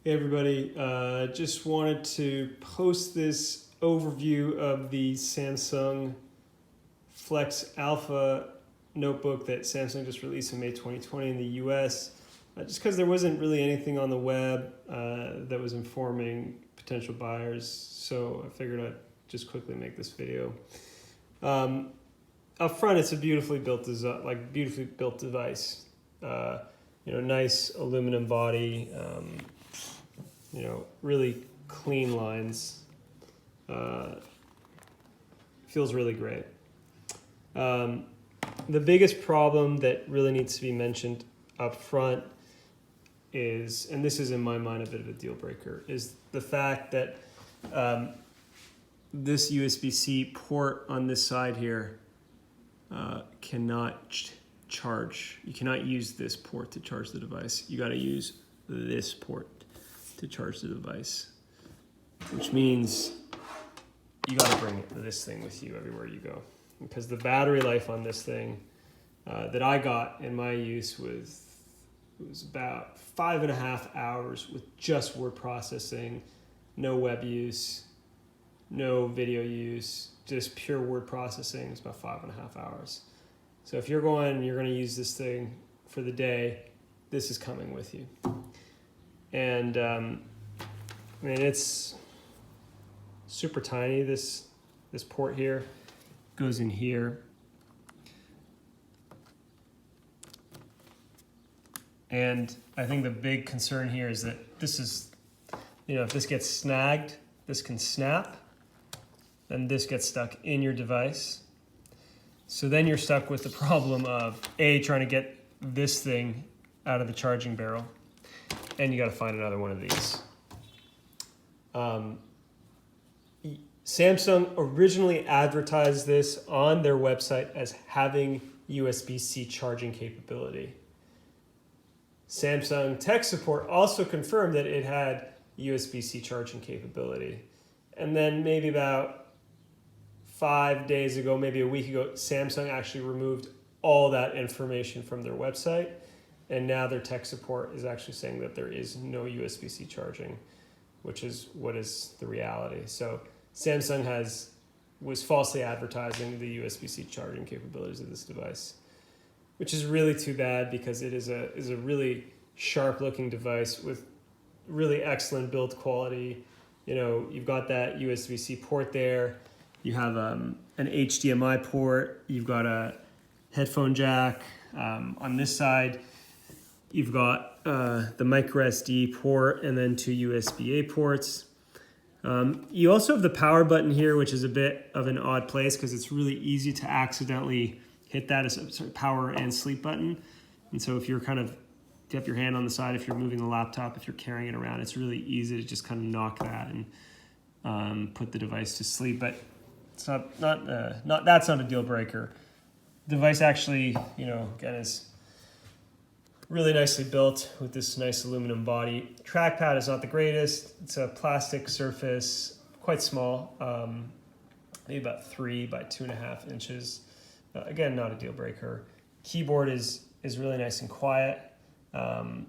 Hey everybody, just wanted to post this overview of the Samsung Flex Alpha notebook that Samsung just released in May 2020 in the US, just because there wasn't really anything on the web that was informing potential buyers, so I figured I'd just quickly make this video. Up front, it's a beautifully built device. Nice aluminum body. Really clean lines. Feels really great. The biggest problem that really needs to be mentioned up front is, and this is in my mind a bit of a deal breaker, is the fact that this USB-C port on this side here cannot charge. You cannot use this port to charge the device. You got to use this port to charge the device, which means you got to bring this thing with you everywhere you go, because the battery life on this thing that I got in my use was about 5.5 hours with just word processing, no web use, no video use, just pure word processing. It's about 5.5 hours. So if you're going to use this thing for the day, this is coming with you. And it's super tiny. This port here goes in here. And I think the big concern here is that this is, if this gets snagged, this can snap, then this gets stuck in your device. So then you're stuck with the problem of trying to get this thing out of the charging barrel, and you got to find another one of these. Samsung originally advertised this on their website as having USB-C charging capability. Samsung tech support also confirmed that it had USB-C charging capability. And then maybe about 5 days ago, maybe a week ago, Samsung actually removed all that information from their website. And now their tech support is actually saying that there is no USB-C charging, which is what is the reality. So Samsung was falsely advertising the USB-C charging capabilities of this device, which is really too bad, because it is a really sharp-looking device with really excellent build quality. You've got that USB-C port there. You have an HDMI port. You've got a headphone jack. On this side, you've got the micro SD port and then 2 USB-A ports. You also have the power button here, which is a bit of an odd place because it's really easy to accidentally hit that as a power and sleep button. And so if you have your hand on the side, if you're moving the laptop, if you're carrying it around, it's really easy to just kind of knock that and put the device to sleep. But it's that's not a deal breaker. The device actually, again, is really nicely built with this nice aluminum body. Trackpad is not the greatest. It's a plastic surface, quite small, maybe about 3 by 2.5 inches. Again, not a deal breaker. Keyboard is really nice and quiet. I'll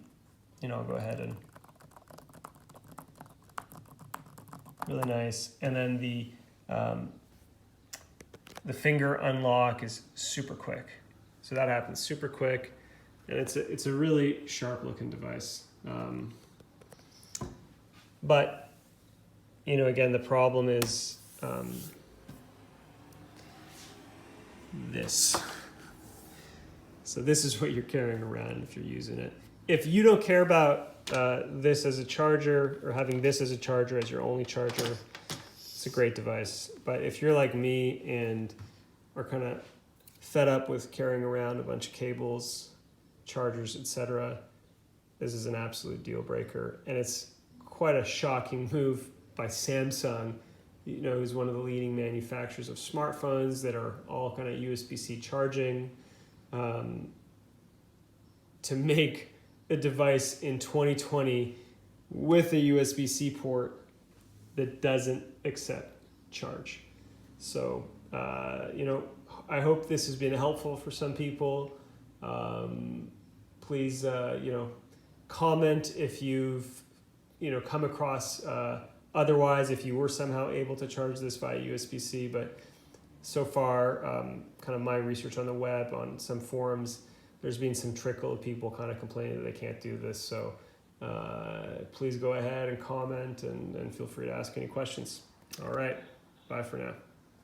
go ahead and really nice. And then the finger unlock is super quick. So that happens super quick. And it's a really sharp looking device. But again, the problem is this. So this is what you're carrying around if you're using it. If you don't care about this as a charger, or having this as a charger as your only charger, it's a great device. But if you're like me and are kind of fed up with carrying around a bunch of cables, chargers, etc., this is an absolute deal breaker. And it's quite a shocking move by Samsung, who's one of the leading manufacturers of smartphones that are all kind of USB-C charging, to make a device in 2020 with a USB-C port that doesn't accept charge. So, I hope this has been helpful for some people. Please, comment if you've come across otherwise if you were somehow able to charge this via USB-C. But so far, kind of my research on the web, on some forums, there's been some trickle of people kind of complaining that they can't do this. So please go ahead and comment and feel free to ask any questions. All right, bye for now.